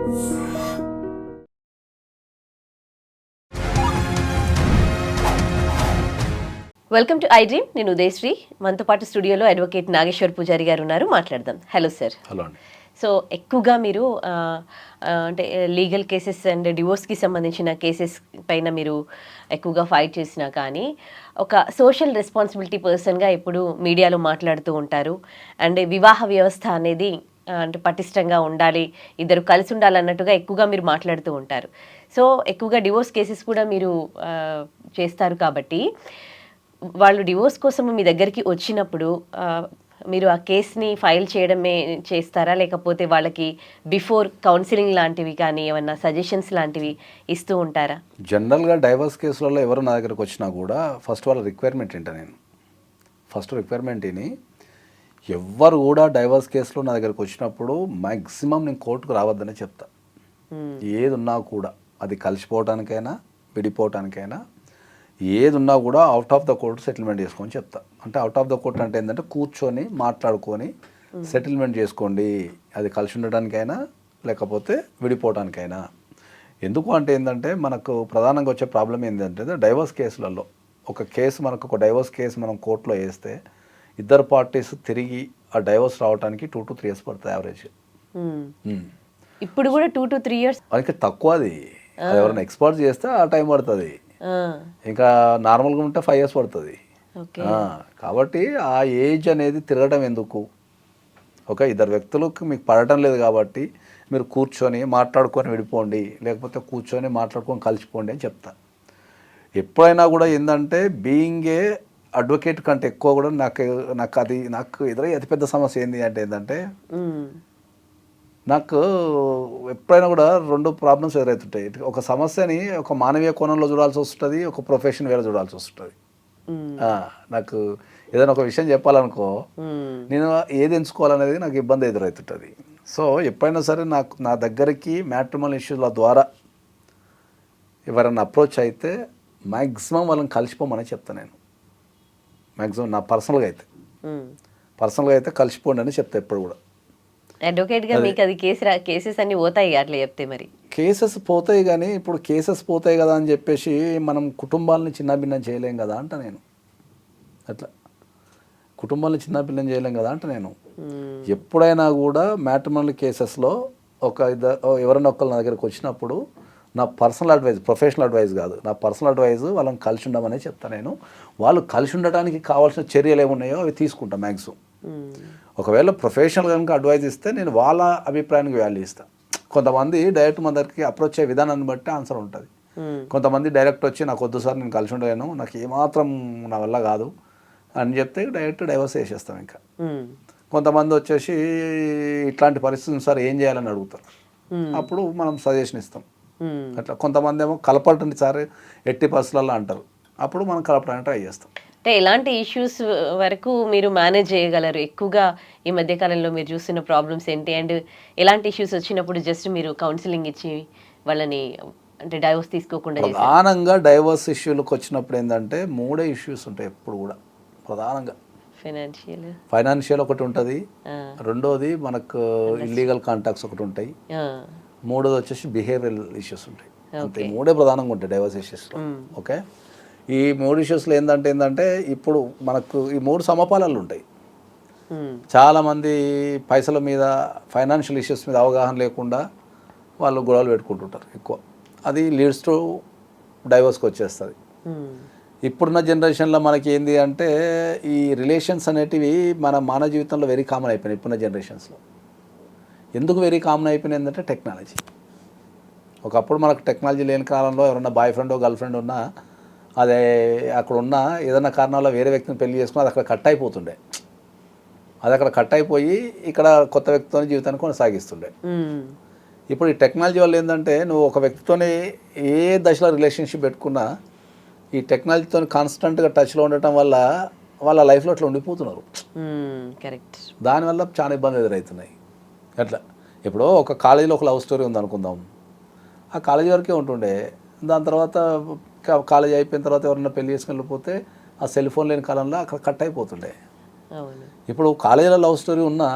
Welcome to I dream. నేను ఉదయశ్రీ. మనతో పాటు స్టూడియోలో అడ్వకేట్ నాగేశ్వర్ పూజారి గారు ఉన్నారు. మాట్లాడదాం. Hello sir. హలో అండి. సో ఎక్కువగా మీరు అంటే లీగల్ కేసెస్ అండ్ డివోర్స్కి సంబంధించిన కేసెస్ పైన మీరు ఎక్కువగా ఫైట్ చేసినా కానీ ఒక సోషల్ రెస్పాన్సిబిలిటీ పర్సన్గా ఎప్పుడు మీడియాలో మాట్లాడుతూ ఉంటారు. అండ్ వివాహ వ్యవస్థ అనేది అంటే పటిష్టంగా ఉండాలి, ఇద్దరు కలిసి ఉండాలన్నట్టుగా ఎక్కువగా మీరు మాట్లాడుతూ ఉంటారు. సో ఎక్కువగా డివోర్స్ కేసెస్ కూడా మీరు చేస్తారు కాబట్టి వాళ్ళు డివోర్స్ కోసం మీ దగ్గరికి వచ్చినప్పుడు మీరు ఆ కేసుని ఫైల్ చేయడమే చేస్తారా, లేకపోతే వాళ్ళకి బిఫోర్ కౌన్సిలింగ్ లాంటివి కానీ ఏమన్నా సజెషన్స్ లాంటివి ఇస్తూ ఉంటారా? జనరల్గా డైవర్స్ కేసులలో ఎవరు నా దగ్గరకు వచ్చినా కూడా ఫస్ట్ వాళ్ళ రిక్వైర్మెంట్ ఏంటో నేను ఫస్ట్ రిక్వైర్మెంట్ విని ఎవ్వరు కూడా డైవర్స్ కేసులో నా దగ్గరకు వచ్చినప్పుడు మ్యాక్సిమం నేను కోర్టుకు రావద్దనే చెప్తా. ఏది ఉన్నా కూడా అది కలిసిపోవటానికైనా విడిపోవటానికైనా ఏది ఉన్నా కూడా out of the court settlement చేసుకొని చెప్తా. అంటే అవుట్ ఆఫ్ ద కోర్ట్ అంటే ఏంటంటే కూర్చొని మాట్లాడుకొని సెటిల్మెంట్ చేసుకోండి, అది కలిసి ఉండడానికైనా లేకపోతే విడిపోవడానికైనా. ఎందుకు అంటే ఏంటంటే మనకు ప్రధానంగా వచ్చే ప్రాబ్లం ఏంటంటే డైవర్స్ కేసులలో ఒక డైవర్స్ కేసు మనం కోర్టులో వేస్తే ఇద్దరు పార్టీస్ తిరిగి ఆ డైవర్స్ రావడానికి 2 to 3 years పడుతుంది యావరేజ్. ఇప్పుడు కూడా 2 to 3 years అందుకే తక్కువ. అది ఎవరైనా ఎక్స్పర్ట్ చేస్తే ఆ టైం పడుతుంది. ఇంకా నార్మల్గా ఉంటే 5 years పడుతుంది. కాబట్టి ఆ ఏజ్ అనేది తిరగడం ఎందుకు? ఇద్దరు వ్యక్తులకు మీకు పడటం లేదు కాబట్టి మీరు కూర్చొని మాట్లాడుకొని విడిపోండి, లేకపోతే కూర్చొని మాట్లాడుకొని కలిసిపోండి అని చెప్తా. ఎప్పుడైనా కూడా ఏంటంటే బీయింగ్ ఏ అడ్వకేట్ కంటే ఎక్కువ కూడా నాకు ఎదురయ్యే అతిపెద్ద సమస్య ఏంటంటే నాకు ఎప్పుడైనా కూడా 2 ప్రాబ్లమ్స్ ఎదురవుతుంటాయి. ఒక సమస్యని ఒక మానవీయ కోణంలో చూడాల్సి వస్తుంది, ఒక ప్రొఫెషన్ వేరే చూడాల్సి వస్తుంది. నాకు ఏదైనా ఒక విషయం చెప్పాలనుకో నేను ఏది ఎంచుకోవాలనేది నాకు ఇబ్బంది ఎదురవుతుంటుంది. సో ఎప్పుడైనా సరే నా దగ్గరికి మ్యాట్రిమోనియల్ ఇష్యూల ద్వారా ఎవరైనా అప్రోచ్ అయితే మ్యాక్సిమం వాళ్ళని కలిసిపోమని చెప్తాను. నేను మ్యాక్సిమం నా పర్సనల్గా అయితే కలిసిపోండి అని చెప్తా ఎప్పుడు కూడా. అడ్వకేట్గా మీకు అది కేసెస్ అన్ని పోతాయి అట్లా చెప్తే? మరి కేసెస్ పోతాయి, కానీ ఇప్పుడు కేసెస్ పోతాయి కదా అని చెప్పేసి మనం కుటుంబాలని చిన్నభిన్నం చేయలేం కదా అంట నేను. అట్లా కుటుంబాలను చిన్నభిన్నం చేయలేం కదా అంట నేను. ఎప్పుడైనా కూడా మ్యాట్రిమోనియల్ కేసెస్లో ఎవరైనా ఒకళ్ళు నా దగ్గరకు వచ్చినప్పుడు నా పర్సనల్ అడ్వైజ్, ప్రొఫెషనల్ అడ్వైజ్ కాదు, నా పర్సనల్ అడ్వైజ్ వాళ్ళని కలిసి ఉండమనే చెప్తాను నేను. వాళ్ళు కలిసి ఉండడానికి కావాల్సిన చర్యలు ఏమున్నాయో అవి తీసుకుంటా మ్యాక్సిమం. ఒకవేళ ప్రొఫెషనల్ కనుక అడ్వైజ్ ఇస్తే నేను వాళ్ళ అభిప్రాయానికి వాల్యూ ఇస్తాను. కొంతమంది డైరెక్ట్ మన దగ్గరికి అప్రోచ్ అయ్యే విధానాన్ని బట్టి ఆన్సర్ ఉంటుంది. కొంతమంది డైరెక్ట్ వచ్చి నాకు వద్దు సార్, నేను కలిసి ఉండలేను, నాకు ఏమాత్రం నా వల్ల కాదు అని చెప్తే డైరెక్ట్ డైవర్స్ చేసేస్తాం. ఇంకా కొంతమంది వచ్చేసి ఇట్లాంటి పరిస్థితులు సార్ ఏం చేయాలని అడుగుతారు, అప్పుడు మనం సజెషన్ ఇస్తాం. అట్లా కొంతమంది ఏమో కలపటండి సార్ ఎట్టి పరిస్థితులలో అంటారు, అప్పుడు మనం కలపడానికి ట్రై చేస్తాం. అంటే ఎలాంటి ఇష్యూస్ వరకు మీరు మేనేజ్ చేయగలరు? ఎక్కువగా ఈ మధ్యకాలంలో మీరు చూస్తున్న ప్రాబ్లమ్స్ ఏంటి? అండ్ ఎలాంటి ఇష్యూస్ వచ్చినప్పుడు జస్ట్ మీరు కౌన్సిలింగ్ ఇచ్చి వాళ్ళని అంటే డైవర్స్ తీసుకోకుండా? ప్రధానంగా డైవర్స్ ఇష్యూలకు వచ్చినప్పుడు ఏంటంటే 3 ఇష్యూస్ ఉంటాయి ఎప్పుడు కూడా. ప్రధానంగా ఫైనాన్షియల్ ఒకటి ఉంటుంది, రెండోది మనకు ఇల్లీగల్ కాంటాక్ట్స్ ఒకటి ఉంటాయి, మూడోది వచ్చేసి బిహేవియరల్ ఇష్యూస్ ఉంటాయి. అంతే, 3 ప్రధానంగా ఉంటాయి డైవర్స్ ఇష్యూస్లో. ఓకే, ఈ 3 ఇష్యూస్లో ఏంటంటే ఇప్పుడు మనకు ఈ 3 సమపాలనలు ఉంటాయి. చాలామంది పైసల మీద, ఫైనాన్షియల్ ఇష్యూస్ మీద అవగాహన లేకుండా వాళ్ళు గొడవలు పెట్టుకుంటుంటారు ఎక్కువ. అది లీడ్స్ టు డైవర్స్కి వచ్చేస్తుంది. ఇప్పుడున్న జనరేషన్లో మనకి ఏంది అంటే ఈ రిలేషన్స్ అనేటివి మన మానవ జీవితంలో వెరీ కామన్ అయిపోయినాయి. ఇప్పుడున్న జనరేషన్స్లో ఎందుకు వెరీ కామన్ అయిపోయినాయి అంటే టెక్నాలజీ. ఒకప్పుడు మనకు టెక్నాలజీ లేని కాలంలో ఎవరన్నా బాయ్ ఫ్రెండ్ గర్ల్ ఫ్రెండ్ ఉన్నా అదే అక్కడ ఉన్న ఏదైనా కారణాల్లో వేరే వ్యక్తిని పెళ్లి చేసుకుని అది అక్కడ కట్ అయిపోతుండే. అది అక్కడ కట్ అయిపోయి ఇక్కడ కొత్త వ్యక్తితో జీవితాన్ని కొనసాగిస్తుండే. ఇప్పుడు ఈ టెక్నాలజీ వల్ల ఏంటంటే నువ్వు ఒక వ్యక్తితోనే ఏ దశలో రిలేషన్షిప్ పెట్టుకున్నా ఈ టెక్నాలజీతో కాన్స్టెంట్గా టచ్లో ఉండటం వల్ల వాళ్ళ లైఫ్లో అట్లా ఉండిపోతున్నారు. కరెక్ట్. దానివల్ల చాలా ఇబ్బంది ఎదురవుతున్నాయి. అట్లా ఇప్పుడు ఒక కాలేజీలో ఒక లవ్ స్టోరీ ఉంది అనుకుందాం, ఆ కాలేజీ వరకే ఉంటుండే. దాని తర్వాత కాలేజీ అయిపోయిన తర్వాత ఎవరన్నా పెళ్లి చేసుకుని వెళ్ళిపోతే ఆ సెల్ ఫోన్ లేని కాలంలో అక్కడ కట్ అయిపోతుండే. ఇప్పుడు కాలేజీలో లవ్ స్టోరీ ఉన్నా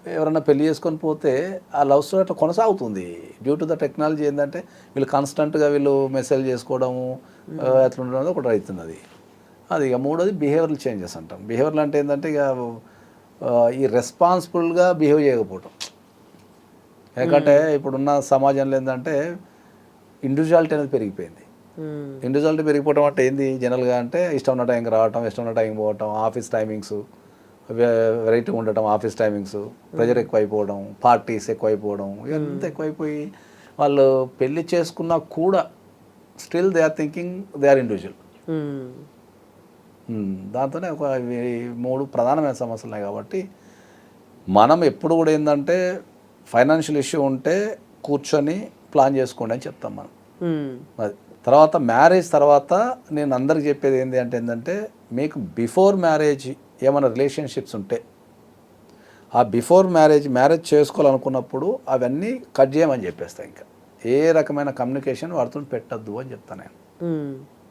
ఎవరన్నా పెళ్లి చేసుకొని పోతే ఆ లవ్ స్టోరీ అట్లా కొనసాగుతుంది. డ్యూ టు ద టెక్నాలజీ ఏంటంటే వీళ్ళు కాన్స్టెంట్గా వీళ్ళు మెసేజ్ చేసుకోవడము అట్లా ఉండడం ఒకటి అవుతుంది. అది ఇక మూడోది బిహేవియరల్ చేంజెస్ అంటాం. బిహేవియరల్ అంటే ఏంటంటే ఇక ఈ రెస్పాన్సిబుల్గా బిహేవ్ చేయకపోవటం. ఎందుకంటే ఇప్పుడున్న సమాజంలో ఏంటంటే ఇండివిజువాలిటీ అనేది పెరిగిపోయింది. ఇండివిజువాలిటీ పెరిగిపోవడం అంటే ఏంది జనరల్గా అంటే ఇష్టం ఉన్న టైంకి రావటం, ఇష్టం ఉన్న టైంకి పోవటం, ఆఫీస్ టైమింగ్స్ వెరైటీ ఉండటం, ఆఫీస్ టైమింగ్స్, ప్రెజర్ ఎక్కువైపోవడం, పార్టీస్ ఎక్కువైపోవడం, ఇదంతా ఎక్కువైపోయి వాళ్ళు పెళ్లి చేసుకున్నా కూడా still they are thinking they are individual. దాంతోనే ఒక మూడు ప్రధానమైన సమస్యలు ఉన్నాయి. కాబట్టి మనం ఎప్పుడు కూడా ఏంటంటే ఫైనాన్షియల్ ఇష్యూ ఉంటే కూర్చొని ప్లాన్ చేసుకోండి అని చెప్తాం మనం. అది తర్వాత మ్యారేజ్ తర్వాత నేను అందరికి చెప్పేది ఏంటంటే మీకు బిఫోర్ మ్యారేజ్ ఏమైనా రిలేషన్షిప్స్ ఉంటే ఆ బిఫోర్ మ్యారేజ్ చేసుకోవాలనుకున్నప్పుడు అవన్నీ కట్ చేయమని చెప్పేస్తా. ఇంకా ఏ రకమైన కమ్యూనికేషన్ వాడుతూ పెట్టద్దు అని చెప్తాను నేను.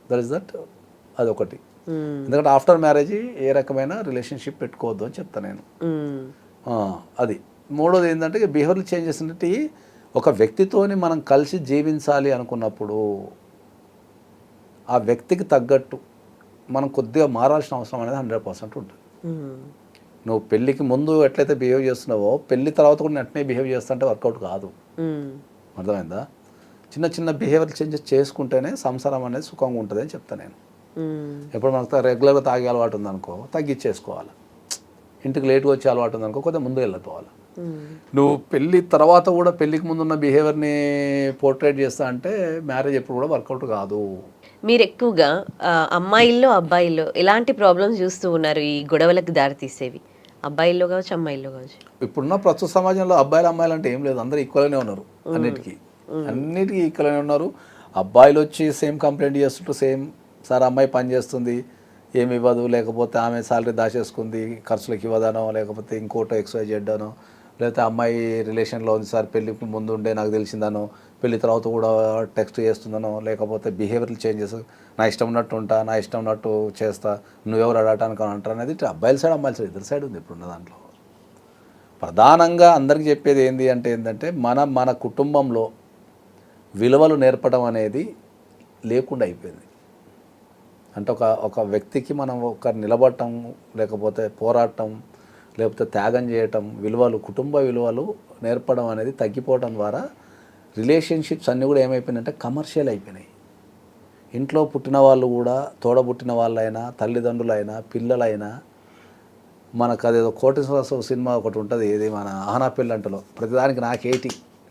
దట్ ఇస్ దట్ అదొకటి. ఎందుకంటే ఆఫ్టర్ మ్యారేజ్ ఏ రకమైన రిలేషన్షిప్ పెట్టుకోవద్దు అని చెప్తాను నేను. అది మూడోది ఏంటంటే బిహేవియరల్ చేంజెస్ అంటే ఒక వ్యక్తితోని మనం కలిసి జీవించాలి అనుకున్నప్పుడు ఆ వ్యక్తికి తగ్గట్టు మనం కొద్దిగా మారాల్సిన అవసరం అనేది 100% ఉంటుంది. నువ్వు పెళ్ళికి ముందు ఎట్లయితే బిహేవ్ చేస్తున్నావో పెళ్ళి తర్వాత కూడా అట్నే బిహేవ్ చేస్తుంటే వర్కౌట్ కాదు. అర్థమైందా? చిన్న చిన్న బిహేవియర్ చేంజెస్ చేసుకుంటేనే సంసారం అనేది సుఖంగా ఉంటుంది అని చెప్తాను నేను. ఎప్పుడు మనకు రెగ్యులర్గా తాగే అలవాటు ఉందనుకో తగ్గించేసుకోవాలి. ఇంటికి లేట్గా వచ్చే అలవాటు ఉందనుకో కొద్దిగా ముందు వెళ్ళిపోవాలి. నువ్వు పెళ్ళి తర్వాత కూడా పెళ్ళికి ముందు ఉన్న బిహేవియర్ని పోర్ట్రేట్ చేస్తా అంటే మ్యారేజ్ ఎప్పుడు కూడా వర్కౌట్ కాదు. మీరు ఎక్కువగా అమ్మాయిల్లో అబ్బాయిల్లో ఎలాంటి ప్రాబ్లమ్స్ చూస్తూ ఉన్నారు ఈ గొడవలకు దారితీసేవి? అబ్బాయిల్లో కావచ్చు, అమ్మాయిల్లో కావచ్చు. ఇప్పుడున్న ప్రస్తుత సమాజంలో అమ్మాయిలు అంటే ఏం లేదు, అందరూ ఈక్వల్గానే ఉన్నారు. అన్నిటికీ ఈక్వల్గానే ఉన్నారు. అబ్బాయిలు వచ్చి సేమ్ కంప్లైంట్ చేస్తుంటూ సేమ్ సార్ అమ్మాయి పని చేస్తుంది ఏమి ఇవ్వదు, లేకపోతే ఆమె శాలరీ దాచేసుకుంది ఖర్చులకు ఇవ్వదనో, లేకపోతే ఇంకోటో XYZ అనో, లేకపోతే అమ్మాయి రిలేషన్లో ఉంది సార్ పెళ్ళికి ముందు ఉండే నాకు తెలిసిందనో, పెళ్లి తర్వాత కూడా టెక్స్ట్ చేస్తుందనో, లేకపోతే బిహేవియరల్ చేంజెస్ నా ఇష్టం ఉన్నట్టు ఉంటా, నా ఇష్టం ఉన్నట్టు చేస్తా, నువ్వెవరు అడగటానికి అని అంటారు అనేది అబ్బాయిల సైడ్ అమ్మాయిల సైడ్ ఇద్దరు సైడ్ ఉంది ఇప్పుడున్న దాంట్లో. ప్రధానంగా అందరికి చెప్పేది ఏంటంటే మన కుటుంబంలో విలువలు నేర్పడం అనేది లేకుండా అయిపోయింది. అంటే ఒక వ్యక్తికి మనం ఒక నిలబడటం, లేకపోతే పోరాటం, లేకపోతే త్యాగం చేయటం, విలువలు కుటుంబ విలువలు నేర్పడం అనేది తగ్గిపోవడం ద్వారా రిలేషన్షిప్స్ అన్నీ కూడా ఏమైపోయినాయంటే కమర్షియల్ అయిపోయినాయి. ఇంట్లో పుట్టిన వాళ్ళు కూడా తోడబుట్టిన వాళ్ళైనా, తల్లిదండ్రులైనా, పిల్లలైనా, మనకు అదేదో కోటేశ్వర సినిమా ఒకటి ఉంటుంది, ఏది మన ఆహనా పెళ్ళంటలో ప్రతిదానికి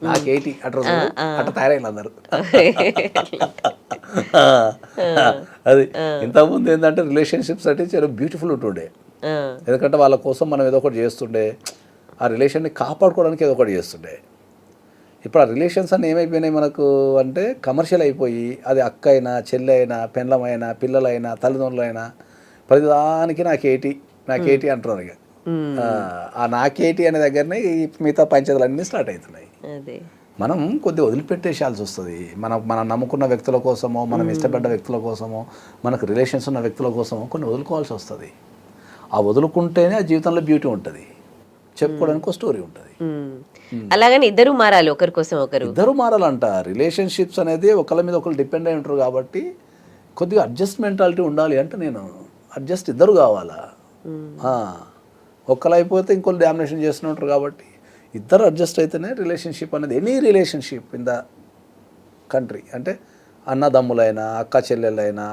నాకేటి అట్లా తయారైన అందరు. అది ఇంతకుముందు ఏంటంటే రిలేషన్షిప్స్ అంటే చాలా బ్యూటిఫుల్ ఉంటుండే. ఎందుకంటే వాళ్ళ కోసం మనం ఏదో ఒకటి చేస్తుండే, ఆ రిలేషన్ని కాపాడుకోవడానికి ఏదో ఒకటి చేస్తుండే. ఇప్పుడు ఆ రిలేషన్స్ అన్నీ ఏమైపోయినాయి మనకు అంటే కమర్షియల్ అయిపోయి, అది అక్క అయినా, చెల్లి అయినా, పెండ్లమైనా, పిల్లలైనా, తల్లిదండ్రులైనా ప్రతిదానికి నాకేటి అంటున్నారు. ఇక ఆ నాకేటి అనే దగ్గరనే ఈ మిగతా పంచాయతీలన్నీ స్టార్ట్ అవుతున్నాయి. మనం కొద్దిగా వదిలిపెట్టేసాల్సి వస్తుంది. మనం నమ్ముకున్న వ్యక్తుల కోసమో, మనం ఇష్టపడ్డ వ్యక్తుల కోసమో, మనకు రిలేషన్స్ ఉన్న వ్యక్తుల కోసమో కొన్ని వదులుకోవాల్సి వస్తుంది. ఆ వదులుకుంటేనే ఆ జీవితంలో బ్యూటీ ఉంటుంది, చెప్పుకోవడానికి ఒక స్టోరీ ఉంటుంది. అలాగని ఇద్దరు మారాలి, ఒకరి కోసం ఒకరు ఇద్దరు మారాలంట. రిలేషన్షిప్స్ అనేది ఒకళ్ళ మీద ఒకరు డిపెండ్ అయి ఉంటారు కాబట్టి కొద్దిగా అడ్జస్ట్ మెంటాలిటీ ఉండాలి. అంటే నేను అడ్జస్ట్ ఇద్దరు కావాలా, ఒక్కరు అయిపోతే ఇంకొకరు డామినేషన్ చేస్తుంటారు. కాబట్టి ఇద్దరు అడ్జస్ట్ అయితేనే రిలేషన్షిప్ అనేది, any relationship in the country, అంటే అన్నదమ్ములైనా, అక్క చెల్లెళ్ళైనా,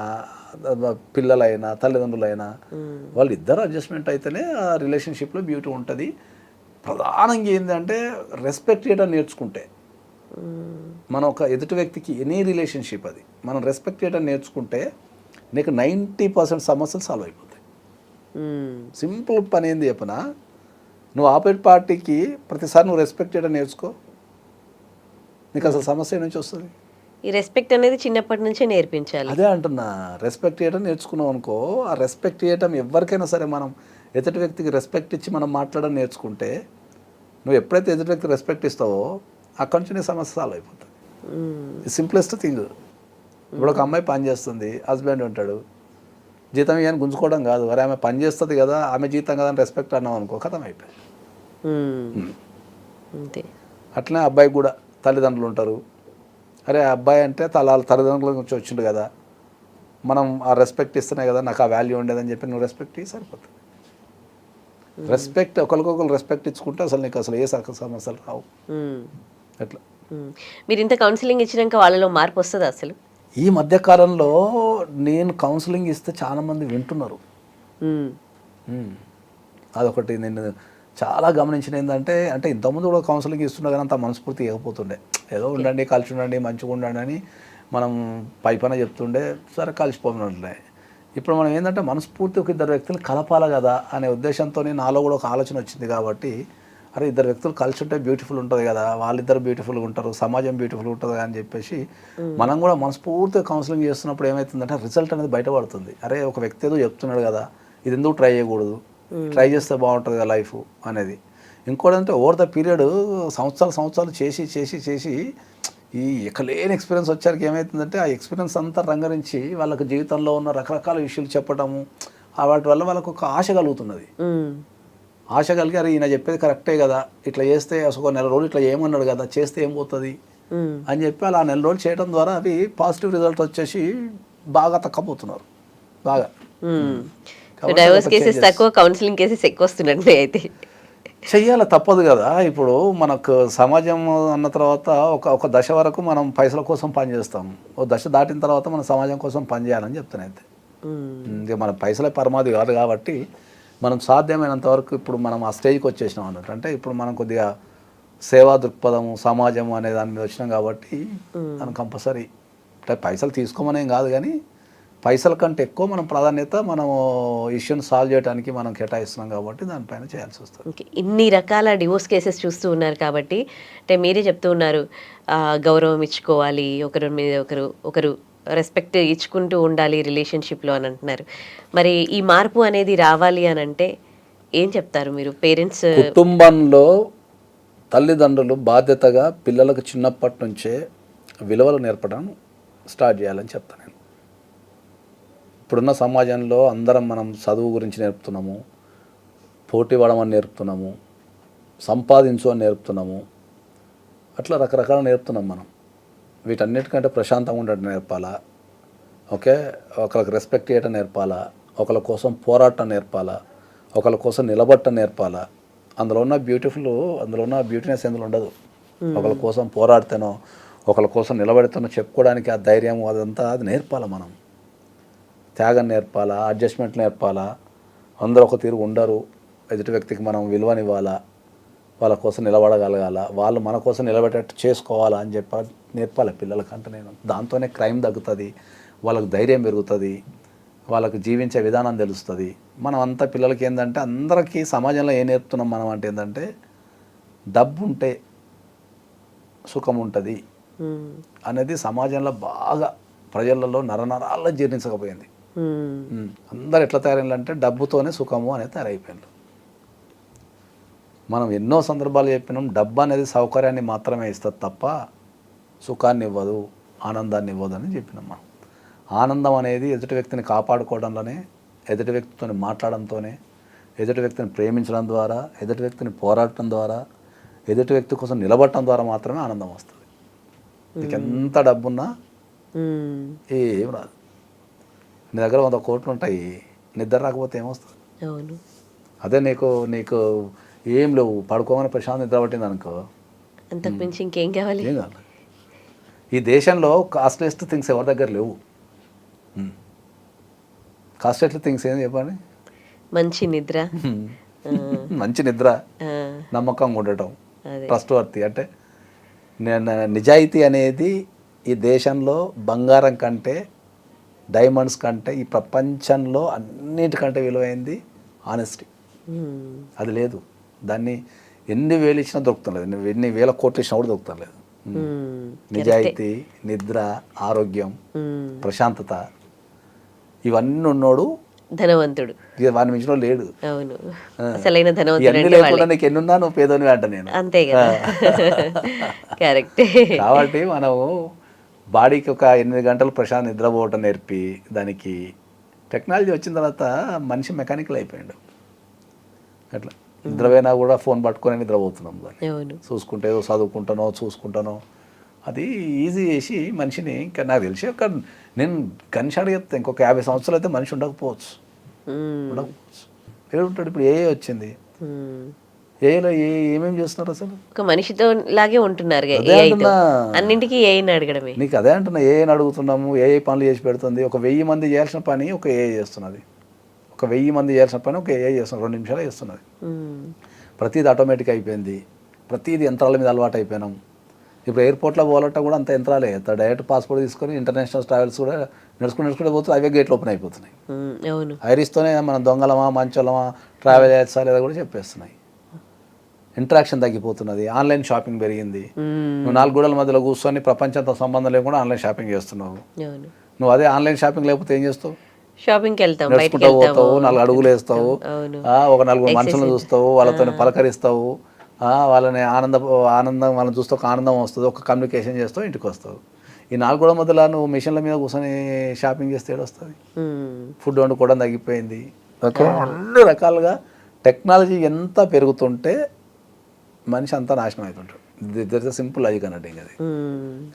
పిల్లలైనా, తల్లిదండ్రులైనా, వాళ్ళు ఇద్దరు అడ్జస్ట్మెంట్ అయితేనే ఆ రిలేషన్షిప్లో బ్యూటీ ఉంటుంది. ప్రధానంగా ఏంటంటే రెస్పెక్ట్ చేయడం నేర్చుకుంటే, మనం ఒక ఎదుటి వ్యక్తికి ఎనీ రిలేషన్షిప్ అది మనం రెస్పెక్ట్ చేయడం నేర్చుకుంటే నీకు 90% సమస్యలు సాల్వ్ అయిపోతాయి. సింపుల్ పని ఏంది చెప్పనా, నువ్వు ఆపోజిట్ పార్టీకి ప్రతిసారి నువ్వు రెస్పెక్ట్ చేయడం నేర్చుకో, నీకు అసలు సమస్య నుంచి వస్తుంది. ఈ రెస్పెక్ట్ అనేది చిన్నప్పటి నుంచే నేర్పించాలి. అదే అంటున్నా, రెస్పెక్ట్ చేయడం నేర్చుకున్నావు అనుకో, ఆ రెస్పెక్ట్ చేయడం ఎవరికైనా సరే మనం ఎదుటి వ్యక్తికి రెస్పెక్ట్ ఇచ్చి మనం మాట్లాడడం నేర్చుకుంటే, నువ్వు ఎప్పుడైతే ఎదుటి వ్యక్తికి రెస్పెక్ట్ ఇస్తావో అక్కడి నుంచి నీ సమస్య సాల్వ్ అయిపోతుంది. Simplest thing. ఇప్పుడు ఒక అమ్మాయి పని చేస్తుంది, హస్బెండ్ ఉంటాడు, జీతం ఇవన్నీ గుంజుకోవడం కాదు, మరి ఆమె పని చేస్తుంది కదా, ఆమె జీతం కదా అని రెస్పెక్ట్ అన్నావు అనుకో, కథం అయిపోయింది. అంతే. అట్లనే అబ్బాయికి కూడా తల్లిదండ్రులు ఉంటారు. అరే అబ్బాయి అంటే వాళ్ళ తల్లిదండ్రుల నుంచి వచ్చిండు కదా, మనం ఆ రెస్పెక్ట్ ఇస్తేనే కదా నాకు ఆ వాల్యూ ఉండేదని చెప్పి నువ్వు రెస్పెక్ట్ ఇవ్వి సరిపోతుంది. రెస్పెక్ట్ ఒకరికొకరు రెస్పెక్ట్ ఇచ్చుకుంటే అసలు నీకు అసలు ఏ సమస్యలు రావు. అట్లా మీరు ఇంత కౌన్సిలింగ్ ఇచ్చినాక వాళ్ళలో మార్పు వస్తుందా అసలు? ఈ మధ్యకాలంలో నేను కౌన్సిలింగ్ ఇస్తే చాలామంది వింటున్నారు. అదొకటి నేను చాలా గమనించిన ఏంటంటే, అంటే ఇంతకుముందు కూడా కౌన్సిలింగ్ ఇస్తున్నా కానీ అంత మనస్ఫూర్తి ఇవ్వకపోతుండే. ఏదో ఉండండి, కలిసి ఉండండి, మంచిగా ఉండండి అని మనం పైపైన చెప్తుండే, సరే కలిసిపోయినట్లే. ఇప్పుడు మనం ఏంటంటే మనస్ఫూర్తి ఒక ఇద్దరు వ్యక్తులు కలపాలి కదా అనే ఉద్దేశంతో నాలో కూడా ఒక ఆలోచన వచ్చింది. కాబట్టి అరే ఇద్దరు వ్యక్తులు కలిసి ఉంటే బ్యూటిఫుల్ ఉంటుంది కదా, వాళ్ళిద్దరు బ్యూటిఫుల్గా ఉంటారు, సమాజం బ్యూటిఫుల్ ఉంటుంది అని చెప్పేసి మనం కూడా మనస్ఫూర్తిగా కౌన్సిలింగ్ చేస్తున్నప్పుడు ఏమవుతుందంటే రిజల్ట్ అనేది బయటపడుతుంది. అరే ఒక వ్యక్తి ఏదో చెప్తున్నాడు కదా, ఇది ఎందుకు ట్రై చేయకూడదు, ట్రై చేస్తే బాగుంటుంది కదా లైఫ్ అనేది. ఇంకోటి అంటే ఓవర్ ద పీరియడ్ సంవత్సరాలు చేసి చేసి చేసి ఈ ఎక్కలేని ఎక్స్పీరియన్స్ వచ్చారికి ఏమవుతుందంటే ఆ ఎక్స్పీరియన్స్ అంతా రంగరించి వాళ్ళకి జీవితంలో ఉన్న రకరకాల విషయాలు చెప్పడము, వాటి వల్ల వాళ్ళకు ఒక ఆశ కలుగుతున్నది. ఆశ కలిగి అరే ఈయన చెప్పేది కరెక్టే కదా, ఇట్లా చేస్తే అసలు నెల రోజులు ఇట్లా ఏమన్నాడు కదా, చేస్తే ఏం పోతుంది అని చెప్పి అలా నెల రోజులు చేయడం ద్వారా అవి పాజిటివ్ రిజల్ట్ వచ్చేసి బాగా తక్కపోతున్నారు బాగా. డైవర్స్ కేసెస్ తక్కువ, కౌన్సిలింగ్ కేసెస్ ఎక్కువ వస్తున్నాయి అయితే. చెయ్యాలి, తప్పదు కదా. ఇప్పుడు మనకు సమాజం అన్న తర్వాత ఒక దశ వరకు మనం పైసల కోసం పనిచేస్తాం, ఓ దశ దాటిన తర్వాత మన సమాజం కోసం పనిచేయాలని చెప్తాను అయితే. ఇక మన పైసలే పరమాది కాదు కాబట్టి మనం సాధ్యమైనంత వరకు ఇప్పుడు మనం ఆ స్టేజ్కి వచ్చేసినాం అన్నట్టు. అంటే ఇప్పుడు మనం కొద్దిగా సేవా దృక్పథము, సమాజం అనే దాని మీద వచ్చినాం కాబట్టి మనం కంపల్సరీ అంటే పైసలు తీసుకోమనేం కాదు కానీ పైసల కంటే ఎక్కువ మనం ప్రాధాన్యత మనం ఇష్యూని సాల్వ్ చేయడానికి మనం కేటాయిస్తున్నాం కాబట్టి దానిపైన చేయాల్సి వస్తుంది. ఇన్ని రకాల డివోర్స్ కేసెస్ చూస్తూ ఉన్నారు కాబట్టి అంటే మీరే చెప్తూ ఉన్నారు గౌరవం ఇచ్చుకోవాలి, ఒకరి మీద ఒకరు రెస్పెక్ట్ ఇచ్చుకుంటూ ఉండాలి రిలేషన్షిప్లో అని అంటున్నారు. మరి ఈ మార్పు అనేది రావాలి అని అంటే ఏం చెప్తారు మీరు? పేరెంట్స్, కుటుంబంలో తల్లిదండ్రులు బాధ్యతగా పిల్లలకు చిన్నప్పటి నుంచే విలువలు నేర్పడం స్టార్ట్ చేయాలని చెప్తాను నేను. ఇప్పుడున్న సమాజంలో అందరం మనం చదువు గురించి నేర్పుతున్నాము, పోటీ పడమని నేర్పుతున్నాము, సంపాదించు అని నేర్పుతున్నాము, అట్లా రకరకాల నేర్పుతున్నాం మనం. వీటన్నిటికంటే ప్రశాంతంగా ఉండటం నేర్పాలా, ఓకే, ఒకరికి రెస్పెక్ట్ చేయటం నేర్పాలా, ఒకరి కోసం పోరాటం నేర్పాలా, ఒకరి కోసం నిలబడటం నేర్పాలా. అందులో ఉన్న బ్యూటీనెస్ ఎందులో ఉండదు. ఒకరి కోసం పోరాడితేనో ఒకరి కోసం నిలబడితేనో చెప్పుకోవడానికి ఆ ధైర్యం అదంతా అది నేర్పాలా. మనం త్యాగం నేర్పాలా, అడ్జస్ట్మెంట్ నేర్పాలా. అందరూ ఒక తీరు ఉండరు, ఎదుటి వ్యక్తికి మనం విలువనివ్వాలా, వాళ్ళ కోసం నిలబడగలగాల, వాళ్ళు మన కోసం నిలబడేటట్టు చేసుకోవాలా అని నేర్పాలి పిల్లలకంటే నేను. దాంతోనే క్రైమ్ తగ్గుతుంది, వాళ్ళకి ధైర్యం పెరుగుతుంది, వాళ్ళకి జీవించే విధానం తెలుస్తుంది. మనం అంతా పిల్లలకి ఏంటంటే అందరికీ సమాజంలో ఏం నేర్పుతున్నాం మనం అంటే ఏంటంటే డబ్బు ఉంటే సుఖం ఉంటుంది అనేది సమాజంలో బాగా ప్రజలలో నరనరాల్లో జీర్ణించకపోయింది. అందరు ఎట్లా తయారైందంటే డబ్బుతోనే సుఖము అనేది తయారైపోయింది. మనం ఎన్నో సందర్భాలు చెప్పినాం, డబ్బు అనేది సౌకర్యాన్ని మాత్రమే ఇస్తుంది తప్ప సుఖాన్ని ఇవ్వదు, ఆనందాన్ని ఇవ్వదు అని చెప్పినాం మనం. ఆనందం అనేది ఎదుటి వ్యక్తిని కాపాడుకోవడంలోనే, ఎదుటి వ్యక్తితో మాట్లాడడంతోనే, ఎదుటి వ్యక్తిని ప్రేమించడం ద్వారా, ఎదుటి వ్యక్తిని పోరాడటం ద్వారా, ఎదుటి వ్యక్తి కోసం నిలబడటం ద్వారా మాత్రమే ఆనందం వస్తుంది. నీకు ఎంత డబ్బున్నా ఏం రాదు. నీ దగ్గర 100 కోట్లు ఉంటాయి, నిద్ర రాకపోతే ఏమొస్తుంది? అదే నీకు ఏం లేవు, పడుకోమని ప్రశాంత్ నిద్ర పట్టింది అనుకో, అంతకుమించి ఇంకేం కావాలి? ఏం కావాలి. ఈ దేశంలో కాస్ట్లెస్ట్ థింగ్స్ ఎవరి దగ్గర లేవు. కాస్ట్లెస్ట్ థింగ్స్ ఏం చెప్పండి? మంచి నిద్ర, మంచి నిద్ర, నమ్మకంగా ఉండటం, ట్రస్ట్ వర్తి అంటే నిజాయితీ అనేది ఈ దేశంలో బంగారం కంటే, డైమండ్స్ కంటే, ఈ ప్రపంచంలో అన్నిటికంటే విలువైంది ఆనెస్టీ. అది లేదు, దాన్ని ఎన్ని వేలు ఇచ్చినా దొరుకుతలేదు, ఎన్ని వేల కోట్లు ఇచ్చినా కూడా దొరుకుతలేదు. నిజాయితీ, నిద్ర, ఆరోగ్యం, ప్రశాంతత ఇవన్నీ ఉన్నోడు ధనవంతుడు. ఇక వాడిని మించిన లేడు. అవును, అసలైన ధనవంతుడు. లేకుండా నీకు ఎన్నున్నా నువ్వు పేదోని అంట నేను. అంతే కదా, కరెక్ట్. కాబట్టి మనము బాడీకి ఒక 8 గంటలు ప్రశాంత నిద్రపోవటం నేర్పి, దానికి టెక్నాలజీ వచ్చిన తర్వాత మనిషి మెకానికల్ అయిపోయాడు. అట్లా నిద్రపోయినా కూడా ఫోన్ పట్టుకొని నిద్రపోతున్నాం దాన్ని అవును. చూసుకుంటే ఏదో చదువుకుంటానో చూసుకుంటానో. అది ఈజీ చేసి మనిషిని ఇంకా నాకు తెలిసి ఒక నేను కనిషాడు చెప్తే ఇంకొక 50 సంవత్సరాలు అయితే మనిషి ఉండకపోవచ్చు. ఉండకపోవచ్చు. ఉంటాడు ఇప్పుడు ఏ వచ్చింది, ఏలో ఏమేమి చేస్తున్నారు అసలు. ఒక మనిషితో లాగే ఉంటున్నారు అదే అంటున్నా, అన్నింటికి ఏఐని అడగడమే. నీకు అదే అంటున్నా, ఏఐని అడుగుతున్నాము, ఏ పనులు చేసి పెడుతుంది. ఒక 1000 మంది చేయాల్సిన పని ఒక ఏఐ చేస్తున్నది. ఒక 1000 మంది చేయాల్సిన పని ఒక ఏఐ చేస్తున్నది, 2 నిమిషాలు చేస్తున్నది. ప్రతిది ఆటోమేటిక్ అయిపోయింది, ప్రతిది యంత్రాల మీద అలవాటు అయిపోయినాం. ఇప్పుడు ఎయిర్పోర్ట్లో పోవాలంటే కూడా అంత యంత్రాలే, డైరెక్ట్ పాస్పోర్ట్ తీసుకొని ఇంటర్నేషనల్ ట్రావెల్స్ కూడా నడుచుకుంటూ పోతే అవే గేట్లు ఓపెన్ అయిపోతున్నాయి. ఐరిస్తోనే మనం దొంగలమా మంచోళ్ళమా ట్రావెల్ చేయొచ్చా లేదా కూడా చెప్పేస్తున్నాయి. ఇంటరాక్షన్ తగ్గిపోతున్నది, ఆన్లైన్ షాపింగ్ పెరిగింది. నువ్వు 4 గోడల మధ్యలో కూర్చొని ప్రపంచంతో సంబంధం లేకుండా ఆన్లైన్ షాపింగ్ చేస్తున్నావు. నువ్వు అదే ఆన్లైన్ షాపింగ్ లేకపోతే ఏం చేస్తావు? షాపింగ్కి వెళ్తావు, నడుచుకుంటూ పోతావు, 4 అడుగులు వేస్తావు, ఒక 4 మనుషులను చూస్తావు, వాళ్ళతో పలకరిస్తావు, వాళ్ళని ఆనందం వాళ్ళని చూస్తే ఒక ఆనందం వస్తుంది, ఒక కమ్యూనికేషన్ చేస్తావు, ఇంటికి వస్తావు. ఈ 4 గోడల మధ్యలో నువ్వు మిషన్ల మీద కూర్చొని షాపింగ్ చేస్తే ఏడొస్తుంది? ఫుడ్ వండుకోవడం తగ్గిపోయింది. అన్ని రకాలుగా టెక్నాలజీ ఎంత పెరుగుతుంటే మనిషి అంతా నాశనం అవుతుంటాడు. ఇట్స్ సింపుల్ లాజిక్ అన్నట్టు ఇంకా అది.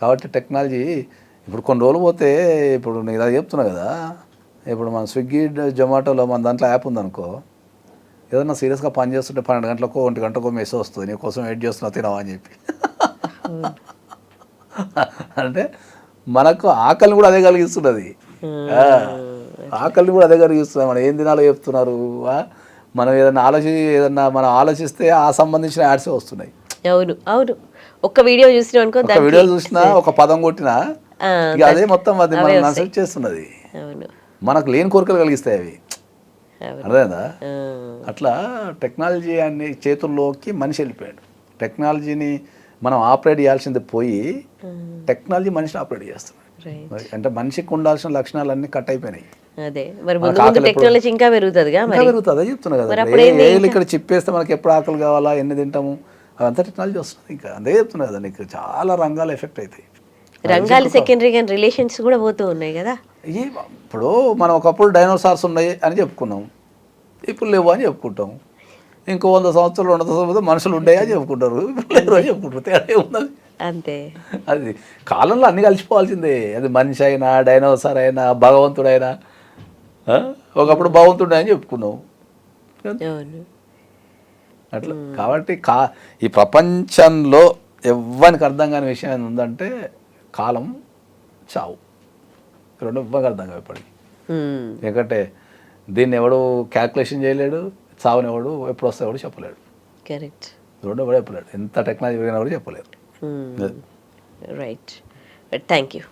కాబట్టి టెక్నాలజీ ఇప్పుడు కొన్ని రోజులు పోతే, ఇప్పుడు నేను ఇలా చెప్తున్నా కదా, ఇప్పుడు మన స్విగ్గీ జొమాటోలో మన దాంట్లో యాప్ ఉందనుకో, ఏదన్నా సీరియస్గా పని చేస్తుంటే 12 గంటలకు 1 గంటకు మెసేజ్ వస్తుంది, నీ కోసం వెయిట్ చేస్తున్నా తినవా అని చెప్పి. అంటే మనకు ఆకలిని కూడా అదే కలిగిస్తున్నది, ఆకలిని కూడా అదే కలిగిస్తుంది. మనం ఏం తినాలో చెప్తున్నారు. మనం ఏదన్నా మనం ఆలోచిస్తే ఆ సంబంధించిన యాడ్స్ వస్తున్నాయి. అవును అవును. ఒక వీడియో చూసినా అనుకో, ఒక వీడియో చూసినా, ఒక పదం కొట్టినా అదే మొత్తం అది మనం అసెప్ట్ చేస్తున్నది. మనకు లేని కోరికలు కలిగిస్తాయి అవి, అర్థమైందా? అట్లా టెక్నాలజీ అన్ని చేతుల్లోకి మనిషి వెళ్ళిపోయాడు. టెక్నాలజీని మనం ఆపరేట్ చేయాల్సింది పోయి టెక్నాలజీ మనిషిని ఆపరేట్ చేస్తున్నాడు. అంటే మనిషికి ఉండాల్సిన లక్షణాలన్నీ కట్ అయిపోయినాయి. అదే మరి ముందు టెక్నాలజీ ఇంకా పెరుగుతుంది, అదే చెప్తున్నా కదా. ఇక్కడ చిప్పేస్తే మనకి ఎప్పుడు ఆకలి కావాలా, ఎన్ని తింటాము, అదంతా టెక్నాలజీ వస్తుంది. ఇంకా అదే చెప్తున్నా కదా, నీకు చాలా రంగాలు ఎఫెక్ట్ అవుతాయి. రంగాలు సెకండరీ గా రిలేషన్స్ కూడా పోతూ ఉన్నాయి కదా. ఇప్పుడు మనం ఒకప్పుడు డైనోసార్స్ ఉన్నాయి అని చెప్పుకున్నాం, ఇప్పుడు లేవు అని చెప్పుకుంటాం. ఇంకో 100 సంవత్సరాలు 200 సంవత్సరాలు మనుషులు ఉంటాయి అని చెప్పుకుంటారు, ఇప్పుడు లేరు అని చెప్పుకుంటారు. తేడా ఉన్నది అంతే. అది కాలంలో అన్ని కలిసిపోవాల్సిందే. అది మనిషి అయినా, డైనోసార్ అయినా, భగవంతుడైనా. ఒకప్పుడు భగవంతుడు అని చెప్పుకున్నాం అట్లా. కాబట్టి ఈ ప్రపంచంలో ఎవ్వరికి అర్థం కాని విషయం ఏంటి ఉందంటే కాలం, చావు. 2 ఎవ్వరికి అర్థం కావు ఇప్పటికి. ఎందుకంటే దీన్ని ఎవడు క్యాల్కులేషన్ చేయలేడు, చావుని ఎవడు ఎప్పుడు వస్తే ఎవడు చెప్పలేడు. కరెక్ట్. 2 ఎవడు చెప్పలేడు, ఎంత టెక్నాలజీ పెరిగినా కూడా చెప్పలేరు. రైట్. Thank you.